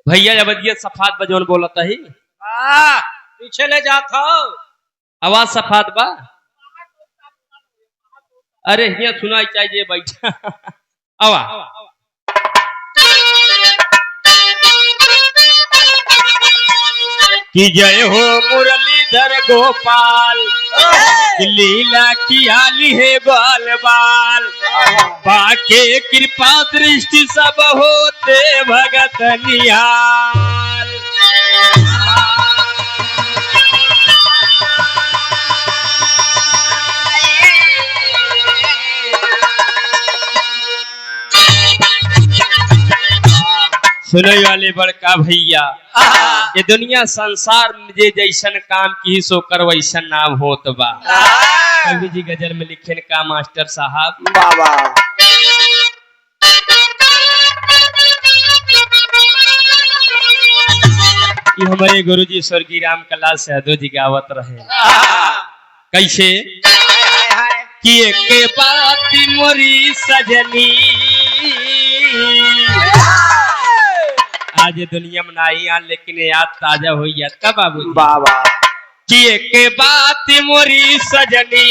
भैया जबदियत सफात बजौन बोलता ही पीछे ले जात हो। आवाज सफात बा। अरे हिया सुनाई चाहिए बैठा आवा कि जय हो मुरलीधर गोपाल लीला की आली है बाल बाल बाके कृपा दृष्टि सब होते भगत निहाल। सुनो वाले बड़का भैया ये दुनिया संसार में जे जैसन काम की सो कर वैसन नाम होत बा। कवि जी गजल में लिखे का मास्टर साहब बाबा ये हमारे गुरुजी स्वर्गीय राम कला सहदो जी गावत रहे कैसे कि एक बात मोरी सजनी आज दुनिया में नहीं आ लेकिन याद ताजा हो जाता बाबू बाबा कि एक बात मोरी सजनी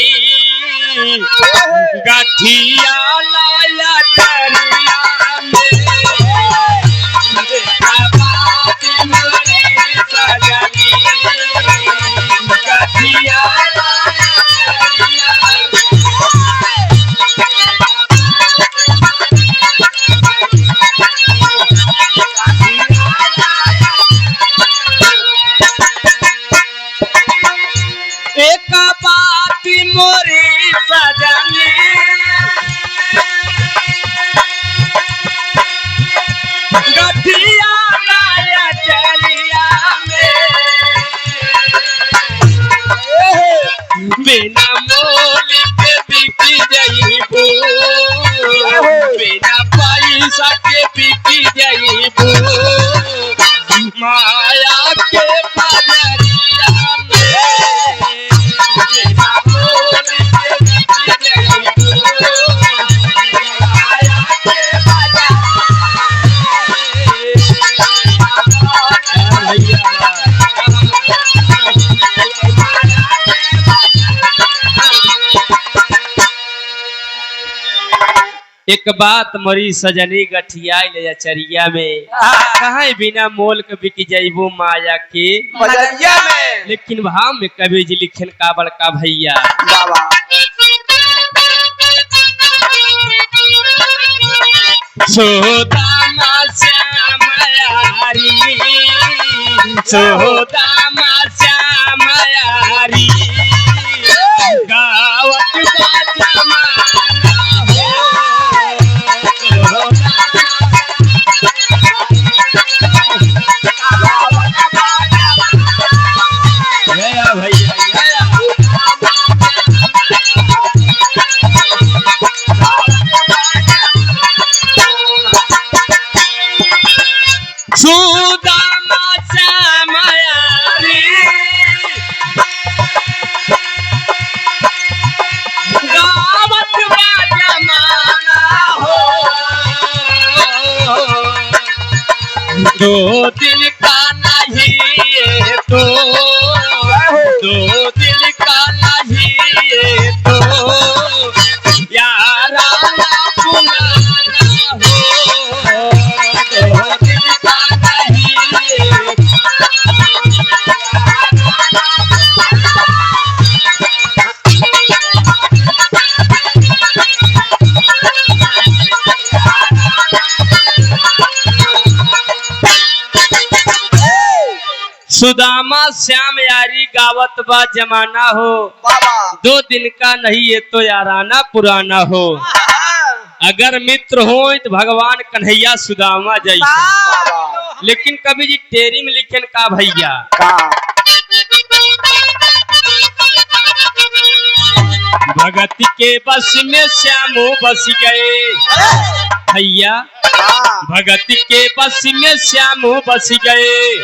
गठिया लाया चरिया में बात मोरी सजनी गठिया एक बात मोरी सजनी गठिया लाया चलिया में बिना मोल के बिकी जईबू बिना पैसा के बिकी जईबू माया के बजरिया एक बात मरी सजनी गठिया ले चरिया में कहाँ बिना मोल के बिक जाइबू माया के बजरिया में। लेकिन भाव में कवि जी लिखन का बड़का भैया बाबा सोदामा श्याम यारी सोदामा श्याम यारी गावत बाजमा सुदामा श्याम यारी गावत बाजमाना हो दो दिल का नहीं ये तो दो दिल का नहीं ये तो यारा ना पुराना हो दो दिल का नहीं ये सुदामा श्याम यारी गावत बा जमाना हो बाबा दो दिन का नहीं ये तो याराना पुराना हो। अगर मित्र हो तो भगवान कन्हैया सुदामा जैसा। लेकिन कभी जी टेरी में लिखन का भैया भगत के बस में श्यामो बस गए भैया भगत के बस में श्यामो बस गए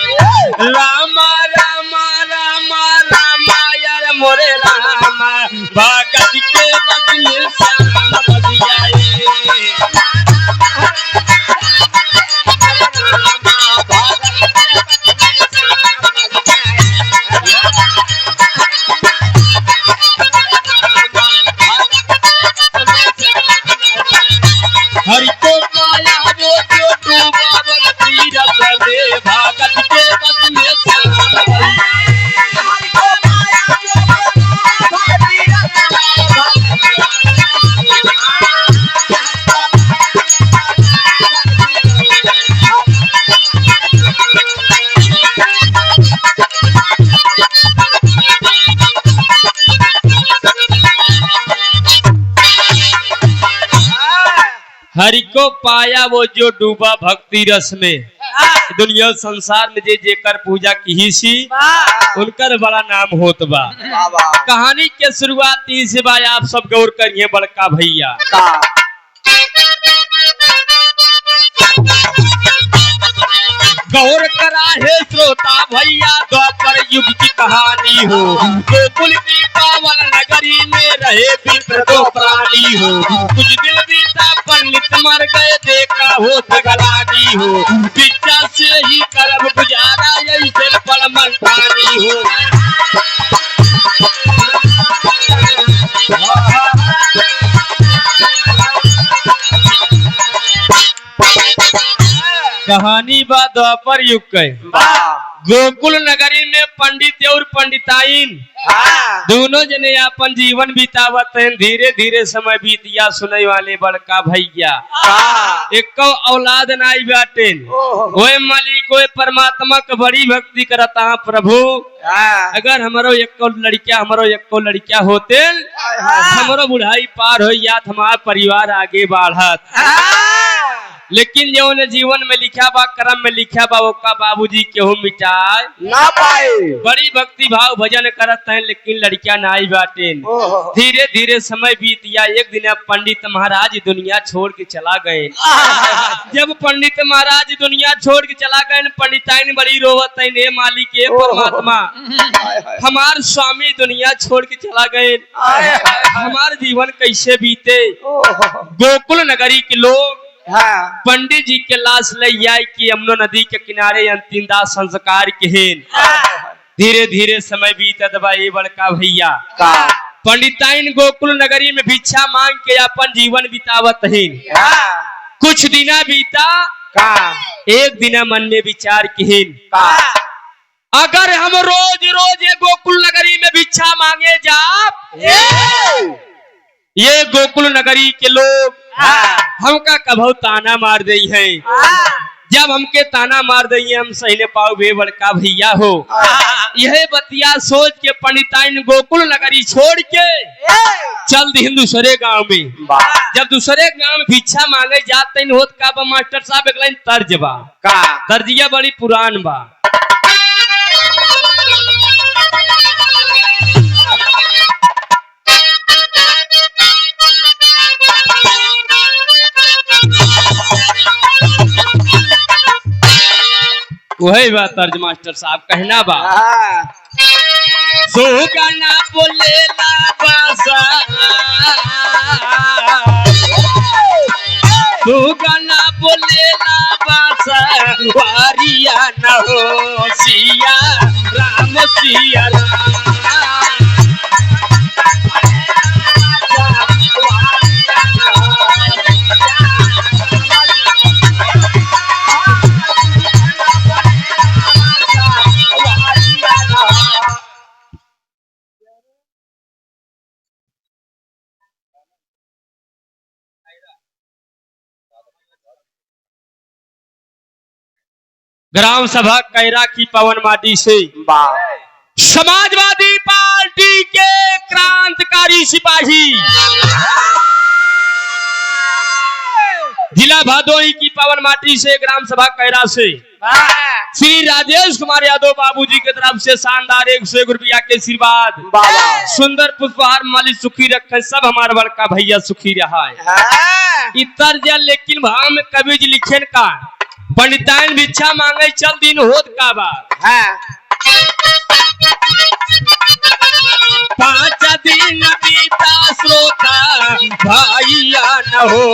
रामा रामा रामा रामा यार मोरे रामा भगत के बस में श्याम बस गए। जिसको पाया वो जो डूबा भक्ति रस में, दुनिया संसार में जे जेकर पूजा की सी उनकर बड़ा नाम होत बा। कहानी के शुरुआत से बा, आप सब गौर करिए बड़का भैया। गौर करा है श्रोता भैया, द्वापर युग की कहानी हो। गोकुल की पावन नगरी में रहे विप्र दो प्राणी हो। कुछ दिन बीता पंडित मर गए, देखा हो तगलानी हो। विद्या से ही करब गुजारा, ऐसे बड़ मनठानी हो। कहानी बा द्वापर युग के। गोकुल नगरी में पंडित और पंडिताइन दोनों जने अपन जीवन बितावत हैं। धीरे धीरे समय बीतिया, सुनने वाले बड़का भैया एक औलाद नाई बाटे। ओए मालिक ओए परमात्मा का बड़ी भक्ति करता प्रभु। अगर हमारो एको लड़किया होते, हमारो बुढ़ाई पार हो जात, हमारा परिवार आगे बढ़त। लेकिन जो ने जीवन में लिखा बा, कर्म में लिखा बा, ओका बाबूजी केहू मिटाए ना पाए। बड़ी भक्ति भाव भजन करत हैं, लेकिन लड़कियां नाई बाटे। धीरे धीरे समय बीतिया, एक दिन पंडित महाराज दुनिया छोड़ के चला गए। जब पंडित महाराज दुनिया छोड़ के चला गए, पंडिताइन बड़ी रोवत है, ने मालिक ए परमात्मा, हमार स्वामी दुनिया छोड़ के चला गए, हमार जीवन कैसे बीते। गोकुल नगरी के लोग पंडित जी के लाश ले आई कि यमुना नदी के किनारे अंतिम दाह संस्कार के हेन। धीरे धीरे समय बीतत बा ये बड़का भैया। पंडिताइन गोकुल नगरी में भिक्षा मांग के अपन जीवन बितावत हेन। कुछ दिना बीता, एक दिना मन में विचार के हेन, अगर हम रोज रोज गोकुल नगरी में भिक्षा मांगे जा, ये गोकुल नगरी के लोग हमका कभू ताना मार दई है। जब हमके ताना मार दई हम सही ने पाओ बे बड़का भैया हो। यह बतिया सोच के पंडिताइन गोकुल नगरी छोड़ के चल दी दूसरे गांव में। जब दूसरे गांव में भिक्षा मांगे जाते होत का बा मास्टर साहब एक लाइन तर्ज बा, तर्जिया बड़ी पुरान बा। वही बात तर्ज मास्टर साहब कहना बा। गाना बोले ला बासा, गाना बोले ला बासा, वारिया न हो सिया राम सिया राम। ग्राम सभा कैरा की पवन माटी से समाजवादी पार्टी के क्रांतिकारी सिपाही, जिला भदोही की पवन माटी से ग्राम सभा कैरा से श्री राजेश कुमार यादव बाबूजी की तरफ से शानदार 101 रुपया के आशीर्वाद, सुंदर पुष्पहार मालिक सुखी रखे, सब हमारा बड़का भैया सुखी रहा है। इतर लेकिन भाव में कवि जी लिखे का, पंडिताइन भिक्षा मांगे चल दिन होत का बा। 5 दिन बीता श्रोता भैया न हो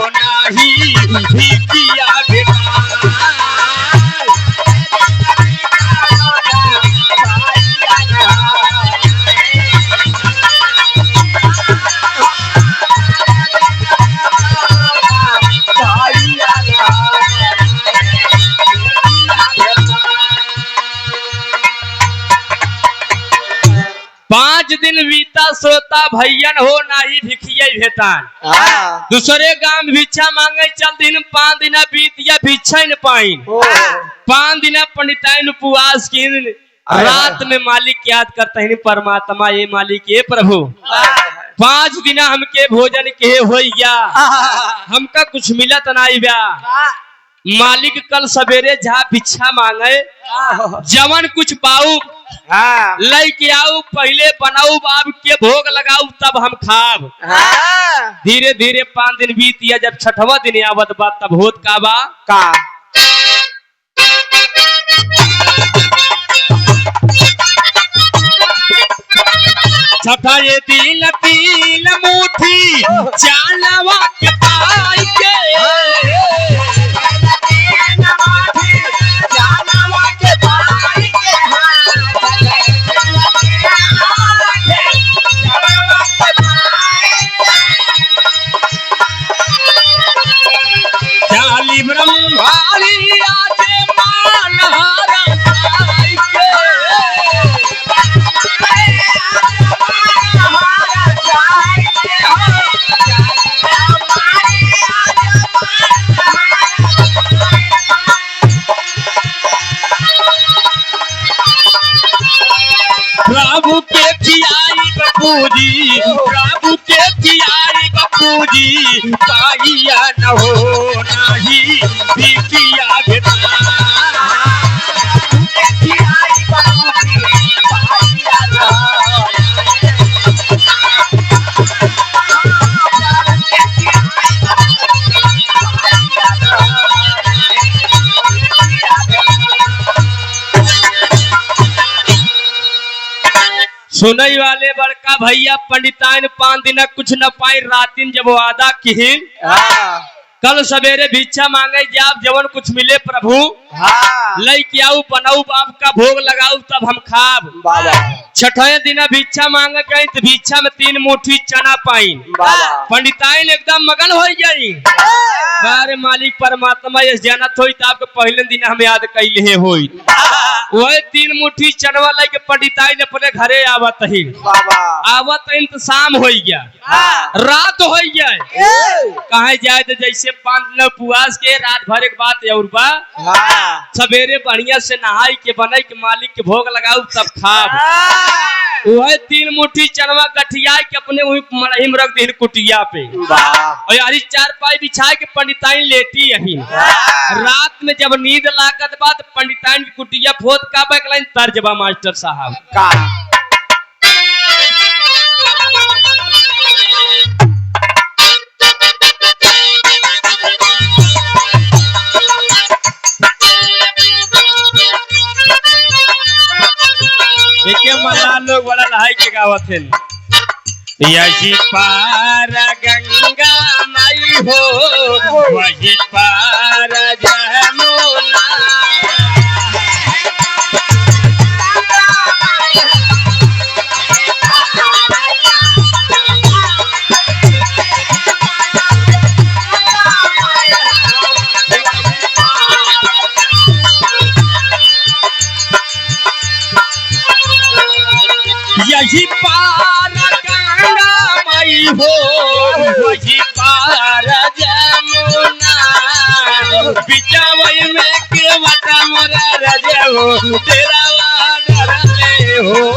नाही भिकिया बेटा। दिन बीता श्रोता भैयन हो नाही भिखिया भेतान। दूसरे गांव भिक्षा मांगे चल दिन 5 दिन बीतिया भिक्षा न पाइन। 5 दिन पंडिताइन उपवास की रात में मालिक याद करते हैं परमात्मा, ये मालिक ये प्रभु 5 दिन हमके भोजन के होइया हमका कुछ मिलत नहीं बा। मालिक कल सवेरे जहाँ भिक्षा मांगे जवन कुछ पाऊ लेके आऊ, पहले बनाऊ बाब के भोग लगाऊ तब हम खाब। धीरे धीरे 5 दिन बीतिया, जब 6वां दिन आवत बा तब होत का बा का छठा ये दिन 3 मुट्ठी चालवा के पाई के चाली ब्रह्माली आज मानहारा पाई के प्रभु के खियाई बपूजी, प्रभु के खियाई बपूजी, पाइया न हो नाही भिकिया भेटा। सुनई वाले बड़का भैया पंडिताइन 5 दिन कुछ न पाई, रातिन जब वादा किहिन कल सवेरे भिक्षा मांगे जाब जवन कुछ मिले प्रभु लेके आऊ, बनाऊ बाप का भोग लगाऊ तब हम खाब। 6ठे दिन भिक्षा मांग गई तो भिक्षा में 3 मुट्ठी चना पाई। पंडिताइन एकदम मगन हो जाई, अरे मालिक परमात्मा ये जानत होई तो आपके पहले दिन हम याद कैले होई। वही 3 मुट्ठी चनवा लेके पंडिताइन अपने घरे आवत ही, आवत तो शाम हो गया, रात हो गया। कहा जाए तो जैसे 5 दिन उपवास के रात भर एक बात और बा, सवेरे बढ़िया से नहाई के बनाई के मालिक के भोग लगाऊ तब खाब। वही 3 मुट्ठी चनवा गठिया के अपने वही मड़ही में रख दी कुटिया पे, और यारी 4 पाई बिछा के पंडिताइन लेटी यही। रात में जब नींद लागत बाद पंडिताइन की कुटिया फोत का बैकलाइन तर्जबा मास्टर साहब का एके मल्ला लोग बड़ा लहाई के गावत है। यही पार गंगा माई हो, वही पार जमुना। यही पार गंगा माई हो, वही पार जमुना। बिचावई में के वटा मोरा रजे हो, तेरा वाडर ले हो।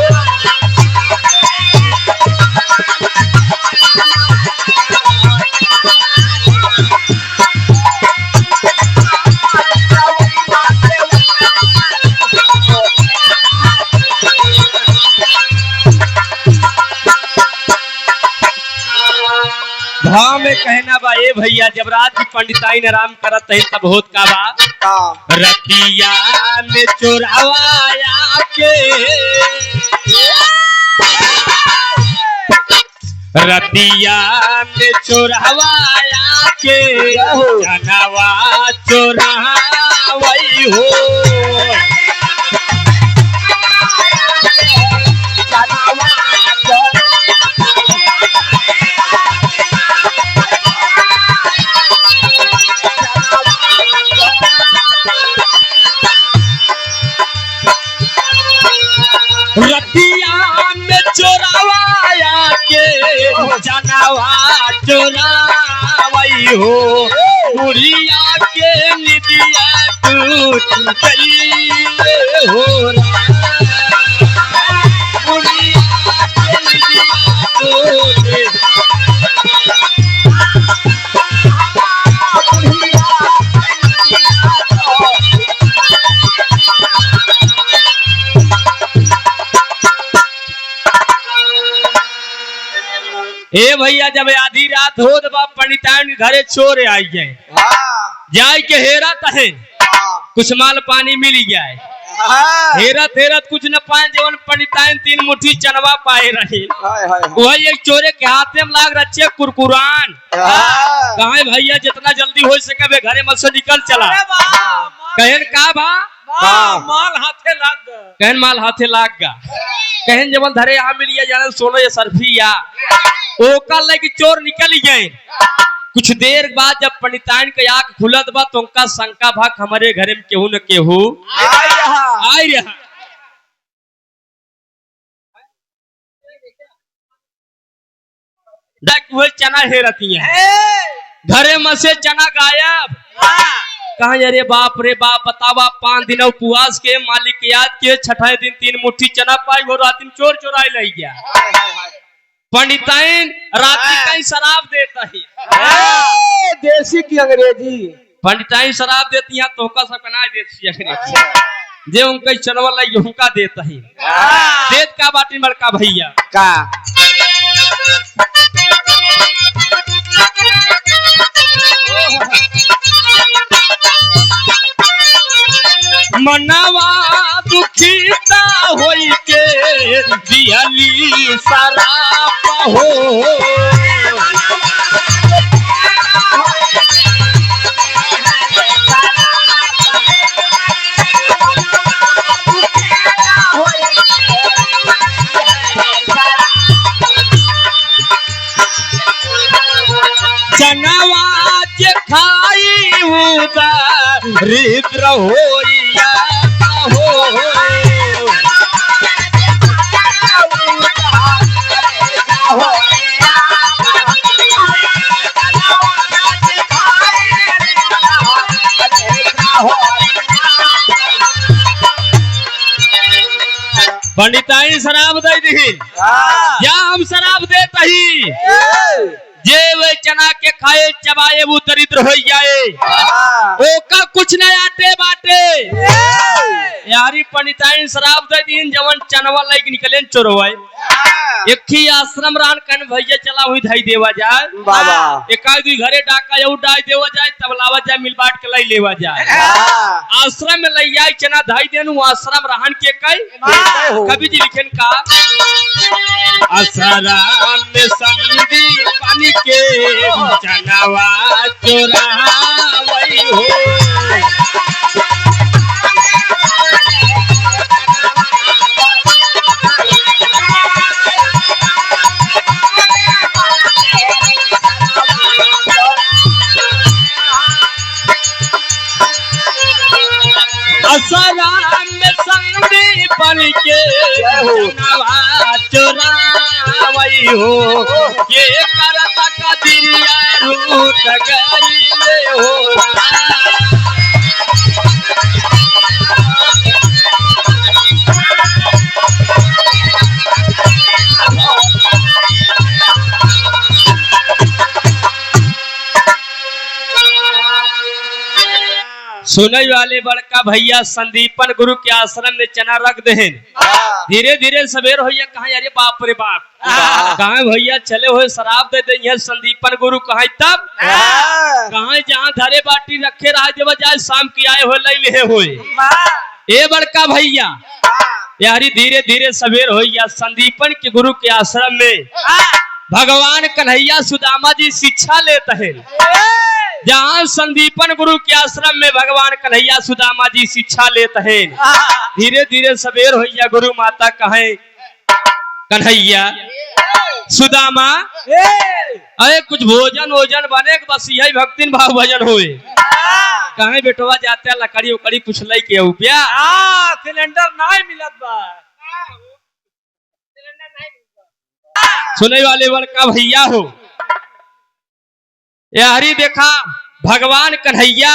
धाम में कहना बा ए भैया, जब रात की पंडिताइन आराम करत है तब होत का बा रतिया में चोरावाया के, रतिया में चोरावाया के, जनवा चोरावई हो। रतिया में चोरावाया के, जनवा चोरावई हो। बुढ़िया के निदिया टूट गई हो, बुढ़िया के निदिया टूट हे भैया जब आधी रात हो तो बाप पंडितान के घरे चोर आई जाए जाए के हेरा तहे कुछ माल पानी मिल जाए हेरत हेरत कुछ न पाए जवन पंडितान 3 मुट्ठी चनवा पाए रहे वही एक चोरे के हाथे में लाग रचे कुरकुरान कहे भैया जितना जल्दी हो सके वे घरे मत से निकल चला कहन का भा माल हाथे लाग गा कहन माल हाथे लाग गा कहन जवन धरे आ मिलिया जाने सोनो ये सरफी या ओका लगी चोर निकल गए कुछ देर बाद जब पंडितान के आंख खुलत बा तो उनका शंका भाग हमारे घरे में केहू न केहू आई रहा देख वो चना हेरती है घरे में से चना गायब कहा अरे बाप रे बाप बतावा 5 दिन उपवास के मालिक याद के छठे दिन 3 मुट्ठी चना पाई वो रात में चोर चोराई ले गया पंडिताइन रात्रि कहीं शराब देता है देसी की अंग्रेजी पंडिताइन शराब देती है तो का सब कना देती अंग्रेजी जे उनका चनवा लगी उनका देता है देत का बाटी बड़का भैया का मनवा दुखीता होई के दियली शराब हो चनवा जे खाई उदारिद्र होइया हो पंडिताई शराब दे दी या हम शराब देता ही जे वे चना के खाए चबाए वो दरिद्र हो जाए ओका कुछ न आटे बाटे यारी पंडिताइन शराब दे दिन जवन चनवा लाइक निकले चोरवाए एक ही आश्रम रान कन भैया चला हुई धाई देवा जाए बाबा एक दुई घरे डाका यू डाई देवा जाए तब लावा जाए मिल बाट के लाई लेवा जाए आश्रम में लई जाए चना धाई देनु आश्रम रहन के कई कवि जी लिखन का आश्रम में संदी पानी के चनवा चोरावई हो असराम में संदी बन के चनवा चोरावई हो ये करत का दिलिया रूठ गई हो सुनने वाले बड़का भैया संदीपन गुरु के आश्रम में चना रख दे धीरे धीरे सवेर हो कहा अरे बाप रे बाप कहा भैया चले हुए शराब दे दे संदीपन गुरु कहा तब कहा जहाँ धरे बाटी रखे रहा जब जाए शाम की आए हो ले हुए ए बड़का भैया यारी धीरे धीरे सवेर हो संदीपन के गुरु के आश्रम में भगवान कन्हैया सुदामा जी शिक्षा लेते हैं जहाँ संदीपन गुरु के आश्रम में भगवान कन्हैया सुदामा जी शिक्षा लेते हैं धीरे धीरे सवेर होइया गुरु माता कहे कन्हैया सुदामा अरे कुछ भोजन वोजन बने बस यही भक्तिन भाव भजन होए कहे बेटवा जाते लकड़ी उकड़ी कुछ लै के उपिया सिलेंडर नहीं मिलत बा सुने वाले बड़का भैया हो यारी देखा भगवान कन्हैया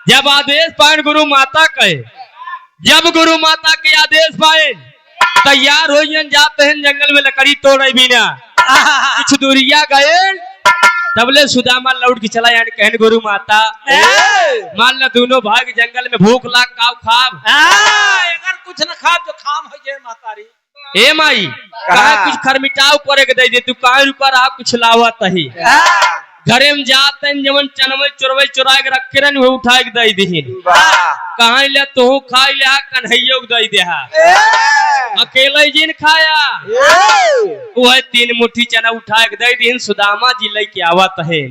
जब आदेश पाए गुरु माता कहे जब गुरु माता के आदेश पाए तैयार हो जाते हैं जंगल में लकड़ी तोड़े बिना कुछ दूरिया गए तबले सुदामा लौट के चला यानी कहन गुरु माता मान लो दोनों भाग जंगल में भूख लाग काव खाब अगर कुछ न खाब जो खाम हो जाए मातारी ए माई कहा कुछ खरमिटाव करे के दे दे तू कहा रुका रहा कुछ लावत ही घरे में जाते जवन चनवे चोरवे चुरा के रखे रहन वो उठा के दे दीहिन कहा ले तू खाई ले कन्हैया के दे दे अकेले जिन खाया वह 3 मुट्ठी चना उठा के दे दीहिन सुदामा जी लेके आवत है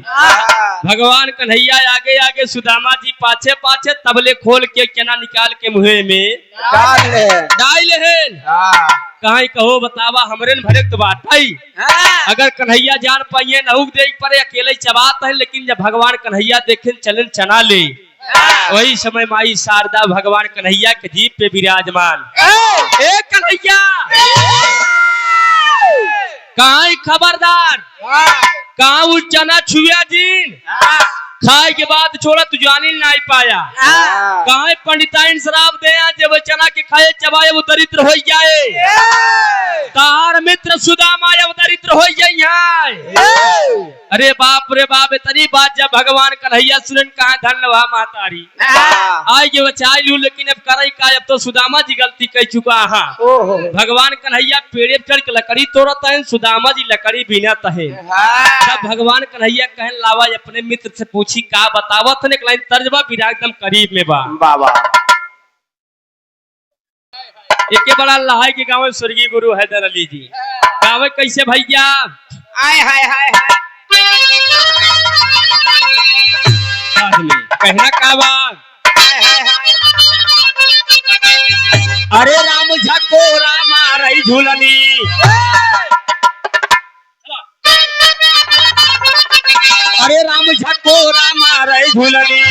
भगवान कन्हैया आगे आगे सुदामा जी पाछे पाछे तबले खोल के चना निकाल के मुहे में डाल है कहीं कहो बतावा हमरे भरे तो बात है अगर कन्हैया जान पाइए नहुक देख पड़े अकेले चबात है लेकिन जब भगवान कन्हैया देखे चलन चना ले वही समय माई शारदा भगवान कन्हैया के जीप पे विराजमान ए कन्हैया कहीं खबरदार कहा उस चना छुआ जीन खाए के बाद छोड़ा तू जानी नहीं पाया कहा पंडिताइन शराब दे जब चना के खाए चबाए वो दरिद्र हो जाए तार मित्र सुदामा वो दरिद्र हो जाए अरे बाप इतनी बात जब भगवान कन्हैया सुनन कहा धन्यवाद मातारी आज ये बचाई लू लेकिन अब करे का अब तो सुदामा जी गलती कर चुका है भगवान कन्हैया पेड़े चढ़ के लकड़ी तोड़त है सुदामा जी लकड़ी बीनत है तब भगवान कन्हैया कहन लावा अपने मित्र से पूछी का बतावत ने लाइन तर्जबा बिरा एकदम करीब में बा बाबा एके बड़ा लहाई के गांव स्वर्गीय गुरु हैदर अली जी गाँव कैसे भैया आय हाय हाय हाय कहना का बात अरे राम झकोरा मारई झूलनी अरे राम झकोरा मारई झूलनी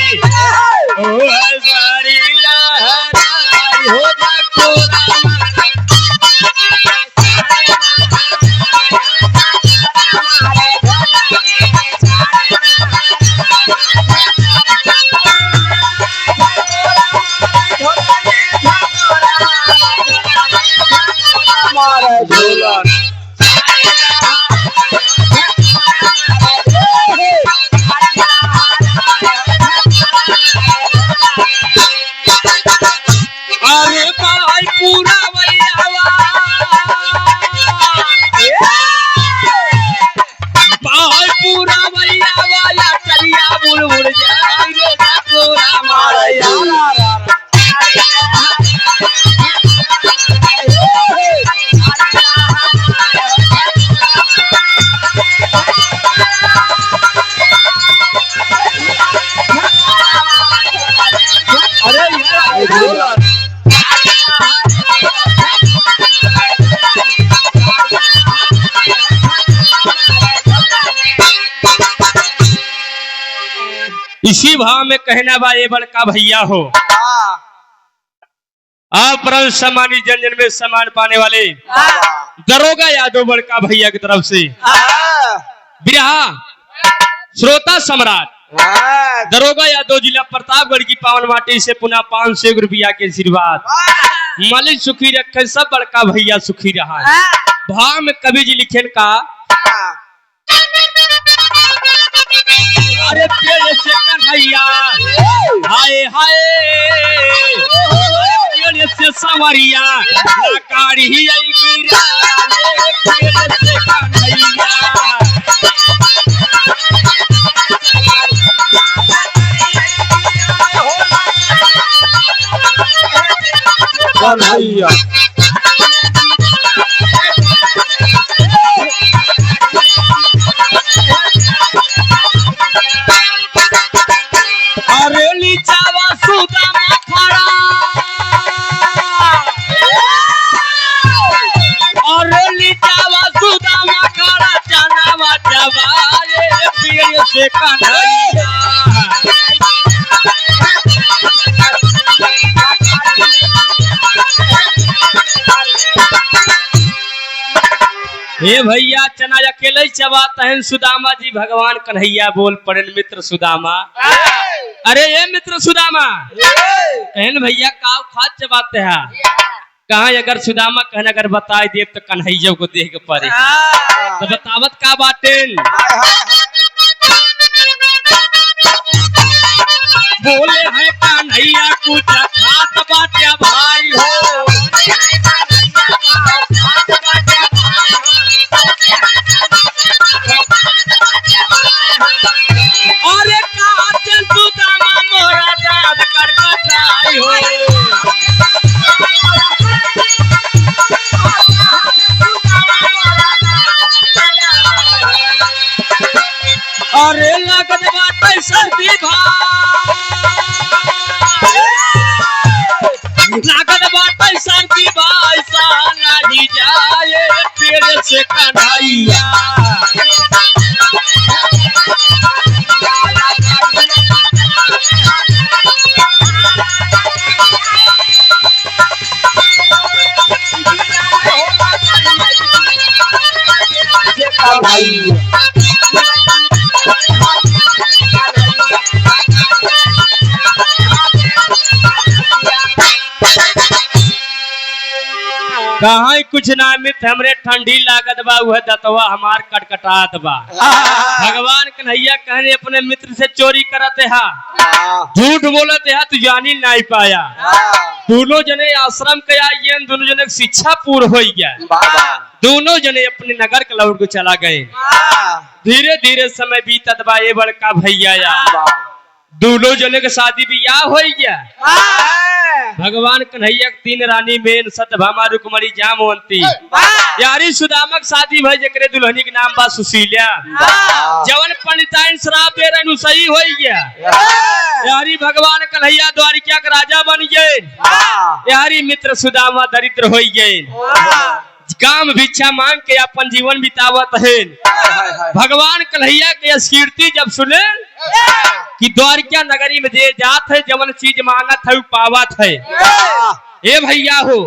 ओ हजारी लहराई हो झकोरा इसी भाव में कहना बा ये बड़का भैया हो आप परम सम्मानित जन जन में सम्मान पाने वाले दरोगा यादव बड़का भैया की तरफ से बिरहा श्रोता सम्राट दरोगा यादव जिला प्रतापगढ़ की पावन माटी से पुनः 500 रुपया के आशीर्वाद मालिक सुखी रखे सब बड़का भैया सुखी रहा है भाव में कवि जी लिखे का अरे पेड़ से कन्हैया हाय हाय पेड़ से संवरिया लाकारी आई गिरा पेड़ से कन्हैया कन्हैया अरे चावा सुदामा खड़ा अरे चावा सुदामा खड़ा चनावा चबाए पेड़ से कन्हैया हे भैया चना अकेले चबाता है सुदामा जी भगवान कन्हैया बोल पड़े मित्र सुदामा अरे ये मित्र सुदामा कहन भैया काव खाद चबाते हैं कहा अगर सुदामा कहना अगर बताए दे तो कन्हैया को देख पड़े तो बतावत का बातें बोले है कन्हैया कुछ खात बाटे भाई हो सर्दी भाई लागत बाटे सर्दी भाई साला ही जाए पेड़ से कन्हैया कहाँ कुछ नामित हमरे ठंडी लागत बा वह दतवा हमार कटकटात बा भगवान कन्हैया कहने अपने मित्र से चोरी करते हा झूठ बोलते हा तू जानी नहीं पाया दोनों जने आश्रम के आइए दोनों जने शिक्षा पूर्ण हो गया दोनों जने अपने नगर के लौट को चला गए धीरे धीरे समय बीतत बा ये बड़का भैया दोनों जने के शादी ब्याह हो गया भगवान कन्हैया तीन रानी मेन सत्यभामा रुक्मणी जामवंती यारी सुदामक शादी भई जकरे दुल्हनी के नाम बा सुशीला जवन पंडिताइन श्राप दे रहे सही हो गया यारी भगवान कन्हैया द्वारिका के राजा बन गए यारी मित्र सुदामा दरिद्र हो गए काम भिक्षा मांग के अपन जीवन बितावत है भगवान कन्हैया के कीर्ति जब सुने कि द्वारिका नगरी में दे जात है जवन चीज मांगत है पावत है ए भैया हो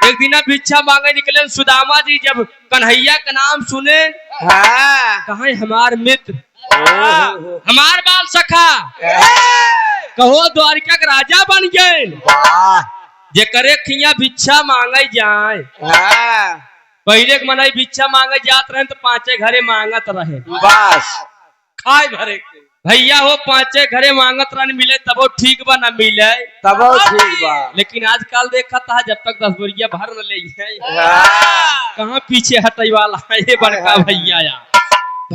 एक दिन भिक्षा मांगे निकले सुदामा जी जब कन्हैया का नाम सुने कहे हमार मित्र हमार बाल सखा कहो द्वारिका का राजा बन गए जे करे खिया भिक्षा मांगे जाए पहले के मनाई भिक्षा मांगे जात रहे तो पांचे घरे मांगत रहे बस खाए भरे भैया हो पांचे घरे मांगत रहने मिले तब ठीक बा न मिले तब ठीक बा लेकिन आजकल देखा था जब तक 10 बोरिया भर न ले कहाँ पीछे हटई वाला है ये बड़का भैया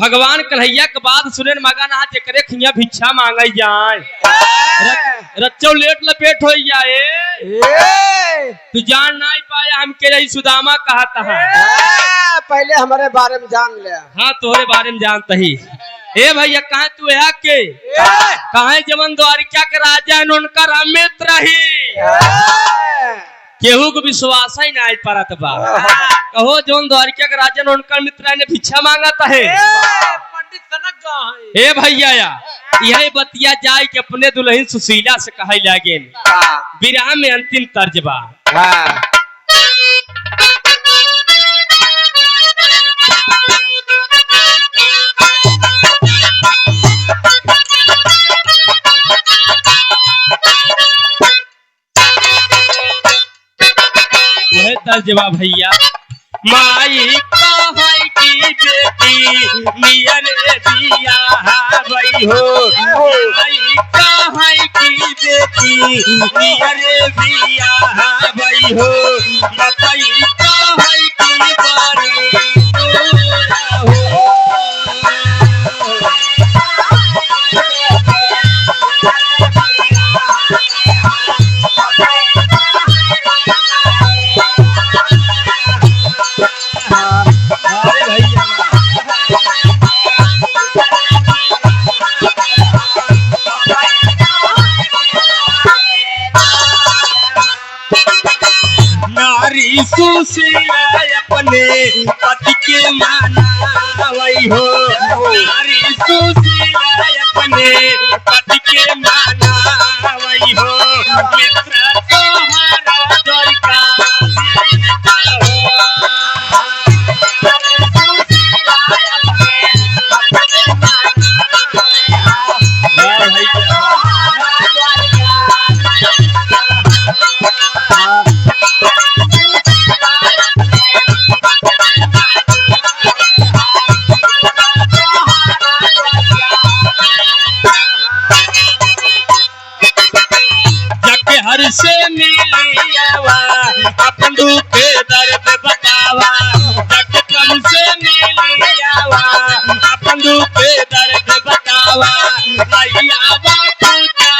भगवान कन्हैया के बाद सुने मगन हाथ करे खिया भिक्षा मांगे जाए रच्चो लेट लपेट हो जाए तू जान नहीं पाया हम के रही सुदामा कहता है पहले हमारे बारे में जान ले हाँ तोहरे बारे में जानता ही ए भैया कहा तू है के कहा जवन द्वारिका के राजा उनका मित्र रही केहू को विश्वास ही नहीं परत बा कहो जवन द्वारिका के राजा उनका मित्र ने भिक्षा मांगता है पंडित कनक ए भैया यही बतिया जाए कि अपने दुल्हन सुशीला से कहे लगे विराह में अंतिम तर्ज बा तर्जबा भैया माई कहाई की बेटी नियर दिया भाई हो माई कहाई की बेटी नियर दिया भाई हो बताई कहाई की बारी सुशीला अपने पति के माना वही हो नारी सुशीला अपने पति के माना वही हो मित्र तुम्हारा द्वारिका से मिलियावा अपन दुख दर्द बतावा जगतम से मिलियावा अपन दुख दर्द बतावा आइयावा पूजा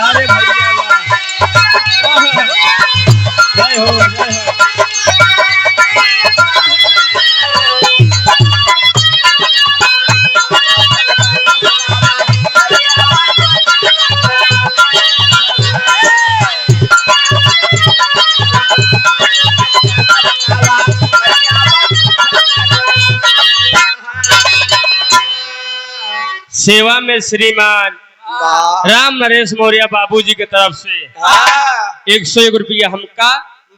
अरे भैया जय हो सेवा में श्रीमान वाह राम नरेश मौर्य बाबूजी की तरफ से हाँ, 101 रुपया हमका,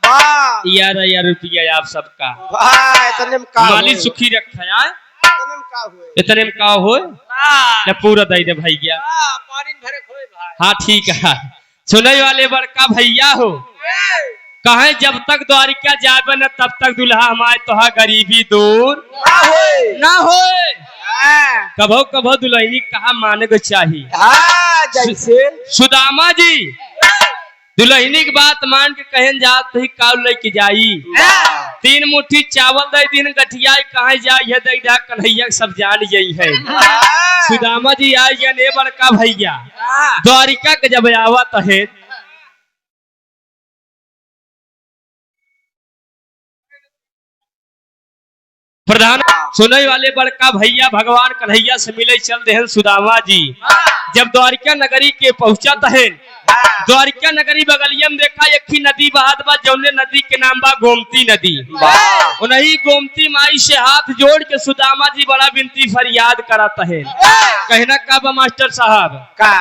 वाह 11,000 रुपया आप सबका। वाह इतने में का माली हुए? सुखी रखा है, इतने में का हुए? इतने में का हो हाँ, पूरा दे दे भैया। पानी में भरे खोए भाई। हाँ ठीक है। सुनने वाले बड़का भैया हो, कहे जब तक द्वारिका जाबे न तब तक दुल्हा हमारे तोहा गरीबी दूर ना हुए? ना हो। हाँ, कभो कभो दुल्हनी कहा माने को चाहिए। हाँ, जैसे सुदामा जी दुल्हनी की बात मान के कहन जात ही काउ लेके जाई। 3 मुट्ठी चावल दे दिन गठिया कहा जाई है, दे दा कन्हैया सब जान यही है। हाँ, सुदामा जी आई या ने बड़का भैया हाँ, द्वारिका के जब आवत है प्रधान सुनने वाले बड़का भैया भगवान कन्हैया से मिले चल दे सुदामा जी। जब द्वारिका नगरी के पहुंचा है, द्वारिका नगरी बगलिया में देखा एक ही नदी बहात बा, जौने नदी के नाम बा गोमती नदी। वाह उन्हीं गोमती माई से हाथ जोड़ के सुदामा जी बड़ा विनती फरियाद करत है। कहना का बा मास्टर साहब, का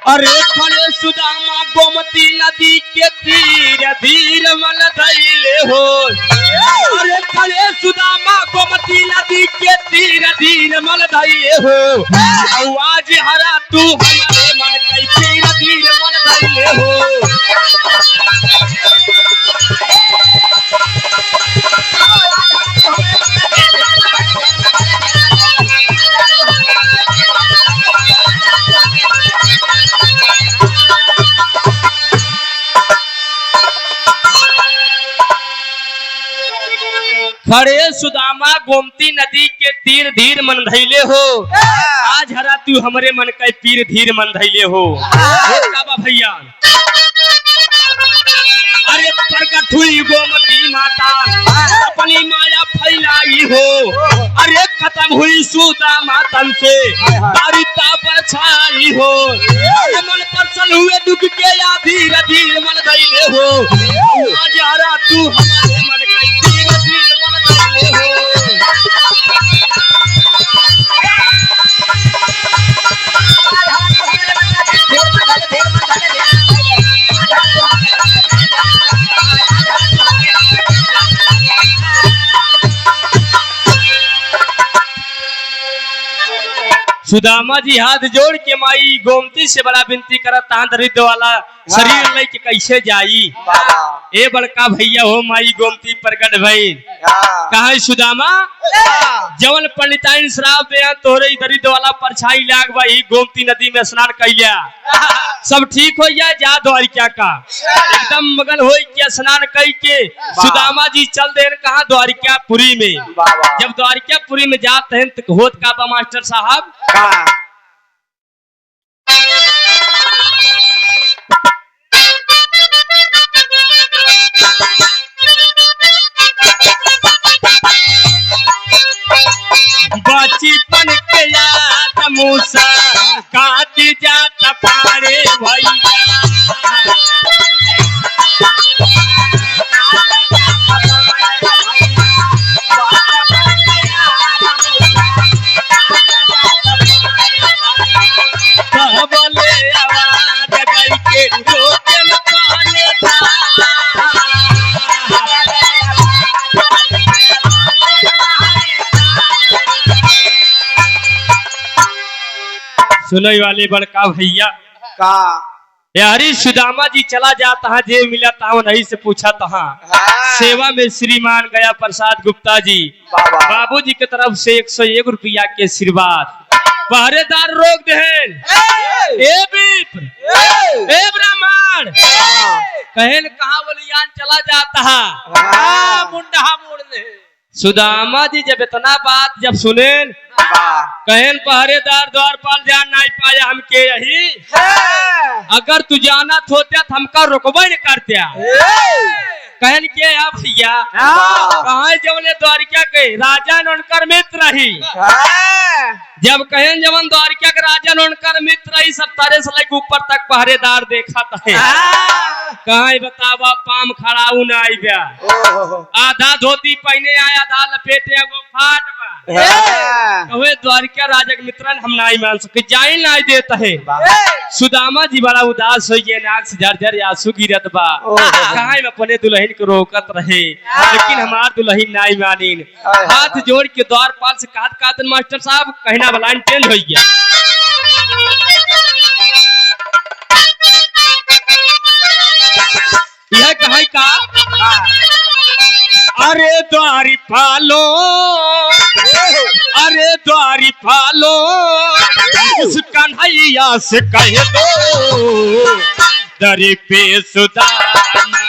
अरे खड़े सुदामा गोमती नदी के तीर धीर मन धैले हो। अरे खड़े सुदामा गोमती नदी के तीर धीर मन धैले हो। आज हरा तू हमारे मन के तीर धीर मन धैले हो। खड़े सुदामा गोमती नदी के तीर धीर मन धैले हो। आज हरा तू हमरे मन के तीर धीर मन धैले हो। बाबा भैया अरे प्रकट हुई गोमती माता अपनी माया फैलाई हो। अरे खत्म हुई सुदामा तन से तारिता पर छाई हो। अरे मन पर चल हुए दुख के या धीर धीर मन धैले हो। आज हरा तू हमारे मन के तीर धीर मन धैले हो। सुदामा जी हाथ जोड़ के माई गोमती से बड़ा विनती करत तान दरिद्र वाला शरीर लेके कैसे जाई। ए बड़का भैया हो माई गोमती प्रकट भई कहा सुदामा जवन पंडिताइन श्राप दे तोरे दरिद्र वाला परछाई लाग भाई गोमती नदी में स्नान कैलिया सब ठीक हो जाए जा द्वारिका का एकदम मगन हो के स्नान कई के सुदामा जी चल दे कहा द्वारिकापुरी में। जब द्वारिकापुरी में जाते हैं तो होत का बा मास्टर साहब बचपन के याद मूसा काट जाता पारे भैया। बोले आवाज गई के रोकन पाने सुनने वाले बड़का भैया का यारी सुदामा जी चला जाता है जे मिला था नहीं से पूछा था। सेवा में श्रीमान गया प्रसाद गुप्ता जी बाबूजी की तरफ से 101 रुपया के आशीर्वाद। पहरेदार रोक देन ए ब्राह्मण कहन कहा बलियान चला जाता है मुंडा मोड़ दे। सुदामा जी जब इतना बात जब सुने कहन पहरेदार द्वारपाल जान नहीं पाया हमके यही। अगर तू जाना होता तो हमका रुकबे न करते। कहन के या भैया हाँ। कहा जवने द्वारिका के राजा ने उनकर मित्र रही जब कहन जवन द्वारिका के राजा ने उनकर मित्र रही सब तारे से लेके ऊपर तक पहरेदार देखा था कहा बतावा पाम खड़ा न आई ब्या आधा धोती पहने आया आधा लपेटे एगो फाट कहे द्वारिका राजा के मित्रन हम नहीं मान सके जाए नहीं देता है सुदामा जी बड़ा उदास हो गए नाक से झरझर आंसू गिरत बा कहा अपने दुल्हन को रोकत रहे लेकिन हमार दुल्हन नहीं मानीन हाथ जोड़ के द्वारपाल से कहत मास्टर साहब कहना वाला टेंड हो गया यह कहे का अरे द्वारी पालो उस कन्हैया से कह दो दरी पे सुदामा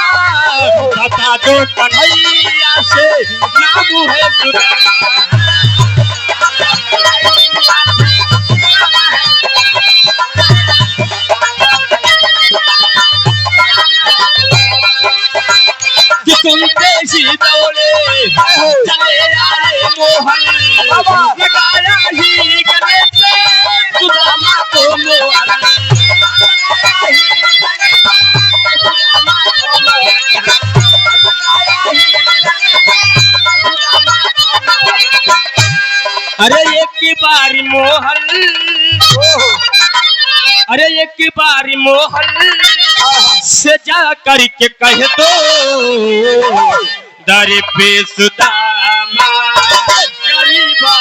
बता दो कन्हैया से नाम है सुदामा कि तुम तेजी दौड़े चले आए मोहन लगाया ही गले से सुदामा को मोहन अरे एक बारी मोहन से जा करके कह दो दर पे सुदामा गरीबा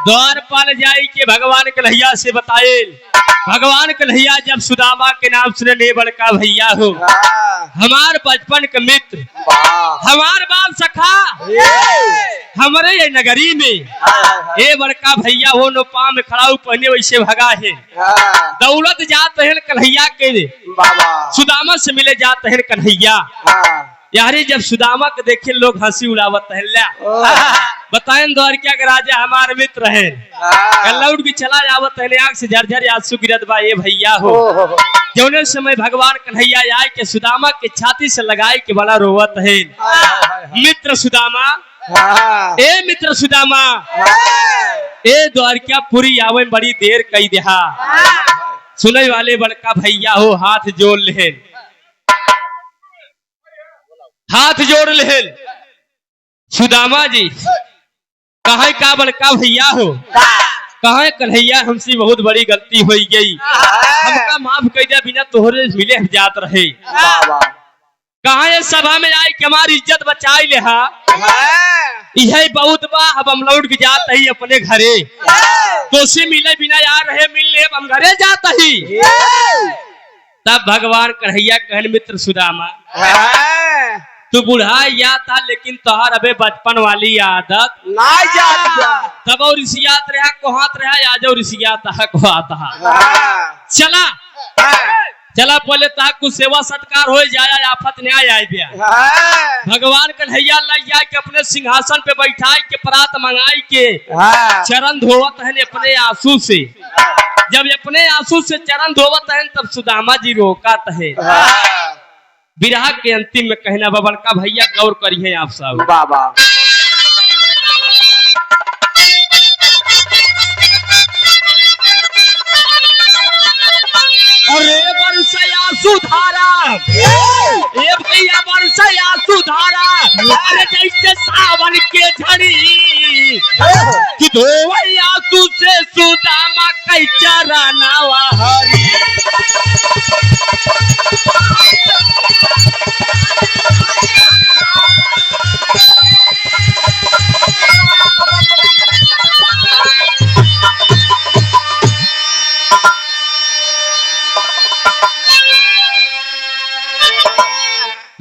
द्वारपाल जाई के भगवान कन्हैया से बताए भगवान कन्हैया जब सुदामा के नाम सुने ने बड़का भैया हो हमार बचपन के मित्र हमार बाप सखा हमारे ये नगरी में ये बड़का भैया हो नो पाँव में खड़ा पहने वैसे भगा है दौलत जात है कन्हैया के सुदामा से मिले जात है कन्हैया यारी जब सुदामा के देखे लोग हंसी उड़ावत है बताएं द्वारिका के राजा हमारे मित्र है लौट की चला जावत है आंख से झरझर आंसू गिरत बा ये भैया हो जौने समय भगवान कन्हैया आए के सुदामा के छाती से लगाए के बड़ा रोवत है मित्र सुदामा मित्र सुदामा द्वारिका पूरी आवे बड़ी देर कई देहा सुने वाले बड़का भैया हो हाथ जोड़ ले सुदामा जी कहे का बड़का भैया हो कहे कन्हैया हमसे बहुत बड़ी गलती हो गई हमका माफ कर दिया बिना तोहरे मिले जात रहे कहा सभा में आए कि हमारी इज्जत बचाई ले यही बहुत बा अब हम लौट के जाते ही अपने घरे तो से मिले बिना यार रहे मिल ले हम घरे जाता ही तब भगवान कन्हैया कहन मित्र सुदामा तू बुढ़ा या था लेकिन तोहर अबे बचपन वाली आदत ना जाता तब और रिसियात रहा कोहात रहा आज और रिसियात है कोहाता चला चला पहले ताक कुछ सेवा सत्कार हो जाए आफत न्याय आए बिया भगवान कन्हैया लग जाए के अपने सिंहासन पे बैठाई के परात मंगाई के चरण धोवत है अपने आंसू से जब अपने आंसू से चरण धोवत है तब सुदामा जी रोकत है विरह के अंतिम में कहना बबन का भैया गौर करिए आप सब बाबा अरे बरसया सुधारा ये भैया बरसया सुधारा अरे जैसे सावन के झड़ी कि धोवैया तू से सुदामा कई चरनावा हरी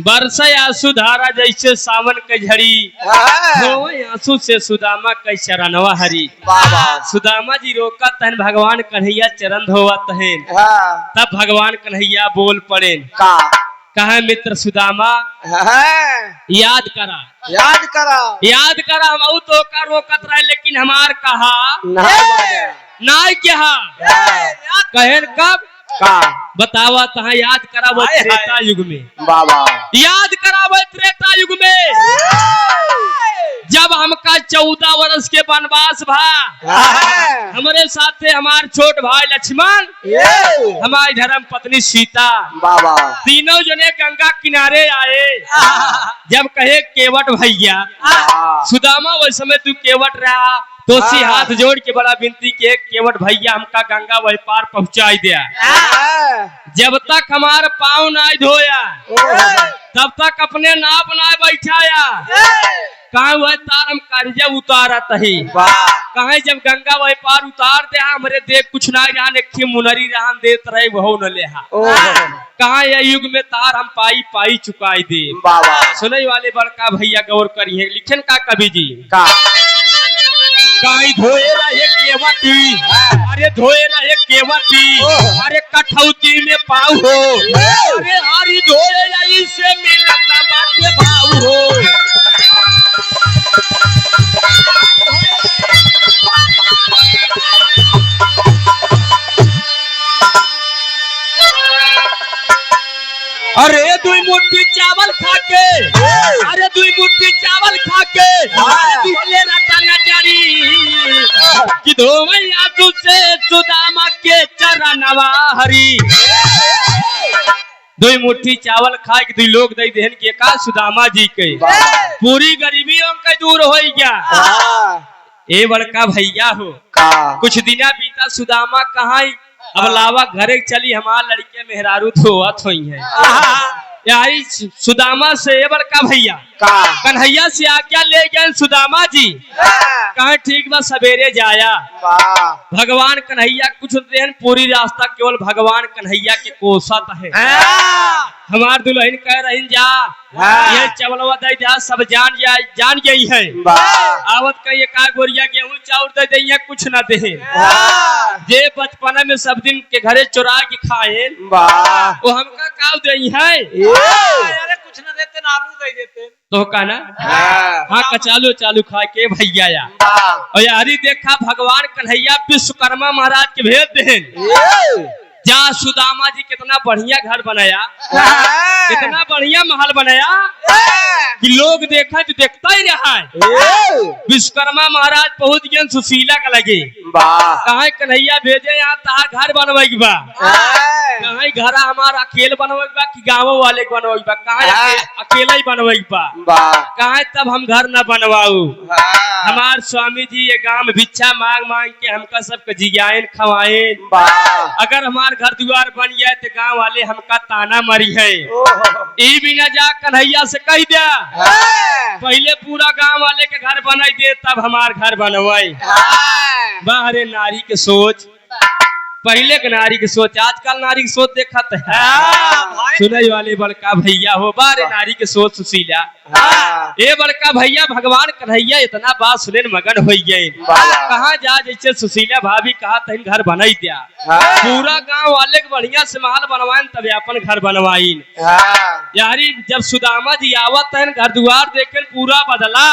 बरसया सुधारा जैसे सावन के झड़ी धोवै आंसू से सुदामा कई चरणवा हरी। सुदामा जी रोका तहन भगवान कन्हैया चरण धोवा तहन तब भगवान कन्हैया बोल पड़े कहा मित्र सुदामा याद करा हम तो का रोकत रहे लेकिन हमार कहा नाय क्या कहन कब बतावा तहा याद करा वो त्रेता युग में याद करा वो त्रेता युग में जब हमका 14 वर्ष के वनवास भा हमारे साथे हमार छोट भाई लक्ष्मण हमारी धर्म पत्नी सीता तीनों जने गंगा किनारे आए जब कहे केवट भैया सुदामा वही समय तू केवट रहा तो सी हाथ जोड़ के बड़ा विनती के केवट भैया हमका गंगा वही पार पहुंचाई दिया जब तक हमार पाँव ना धोया तब तक अपने नाप ना बैठाया कहा वह तार हम कर्जा उतारा तही कहा जब गंगा वही पार उतार दे हमरे देख कुछ ना रहा ने मुनरी रहा देत रहे वह न ले कहा यह युग में तार हम पाई पाई चुकाई दे सुनई वाले बड़का भैया गौर करिए लिखन का कवि जी काई धोए रहे केवटी अरे धोए रहे केवटी अरे कठौती में पाऊ हो अरे हरी धोए से मिलता बाटे भाऊ हो अरे दुई मुट्ठी चावल खाके अरे दुई मुट्ठी चावल खाके ले रटा नजरी कि धोवैया तू से सुदामा के चरणवा हरी दुई मुट्ठी चावल खा के दुई लोग दई देहन के का सुदामा जी के पूरी गरीबी उनका दूर हो गया ए बड़का भैया हो कुछ दिना बीता सुदामा कहाँ अब लावा घरे चली हमार लड़के मेहरारू धोवत हुई है यही सुदामा से बड़का भैया कन्हैया से आज्ञा ले गए सुदामा जी कहा ठीक बा सवेरे जाया भगवान कन्हैया कुछ देन पूरी रास्ता केवल भगवान कन्हैया के कोसत है हमार दुल्हन कह रही जा ये चावलवा दे जा सब जान गई है आवत कही का गोरिया गेहूं चाउर दे दी कुछ न दे जे बचपना में सब दिन के घरे चुरा के खाए वो हमका का दे है अरे कुछ न देते ना आलू दे देते तो का ना हाँ कचालो चालू खा के भैया या और यारी देखा भगवान कन्हैया विश्वकर्मा महाराज के भेज दे जा सुदामा जी कितना बढ़िया घर बनाया कितना बढ़िया महल बनाया कि लोग देखा तो देखता ही रहा है विश्वकर्मा महाराज पहुंच गए सुशीला का लगे कहा कन्हैया भेजे यहाँ तहार घर बनवाई बा कहा घर हमारा अकेले बनवाई बा कि गाँव वाले के बनवाई बा कहा अकेला ही बनवाई बा कहा तब हम घर न बनवाऊ हमार स्वामी जी ये गांव भिक्षा मांग मांग के हमका सबके जियान खवाएं अगर हमार घर द्वार बन जाए तो गांव वाले हमका ताना मरी है ई भी न जा कन्हैया से कह दिया पहले पूरा गांव वाले के घर बनाई दे तब हमार घर बनवाई बाहरे नारी के सोच पहले के नारी की सोच आजकल नारी की सोच देखा सुनई वाले बड़का भैया हो बारे नारी के सोच सुशीला ए बड़का भैया भगवान कन्हैया इतना बात सुने मगन हो गए कहाँ जा जैसे सुशीला भाभी कहा तन घर बनाई दिया पूरा गांव वाले के बढ़िया से महल बनवाए तब अपन घर बनवाई यारी जब सुदामा जी आवत है घर द्वार देखे पूरा बदला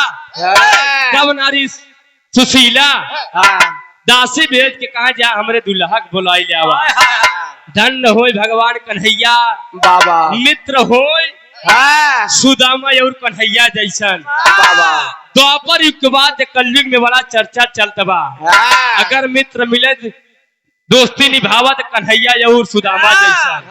तब नारी सुशीला दासी भेज के कहा जा हमरे दुल्हा के बुलाई ले आवा धन्य होय भगवान कन्हैया बाबा मित्र होय सुदामा और कन्हैया जैसन द्वापर युग के बाद कलयुग में बड़ा चर्चा चलता बा अगर मित्र मिले दोस्ती निभावत कन्हैया और सुदामा जैसन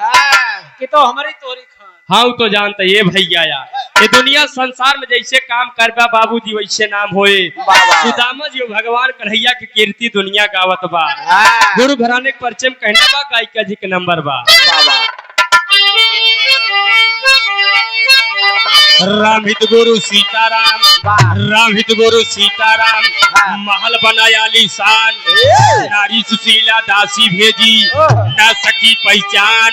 कि तो हमारी तोरी खान। हाँ वो तो जानते ये भैया यार ये दुनिया संसार में जैसे काम करबा बाबूजी वैसे नाम होए। बाबा। सुदामा जी भगवान कन्हैया की कीर्ति दुनिया गावत बा। हाँ। गुरु घराने के परिचय में कहना बा गायिका जी के नंबर बा। बाबा। राम हित गुरु सीताराम वाह। राम हित गुरु सीताराम हाँ। महल बनाया आलीशान नारी सुशीला दासी भेजी न सकी पहचान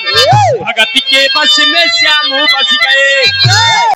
भगत के बस में श्याम बस गए।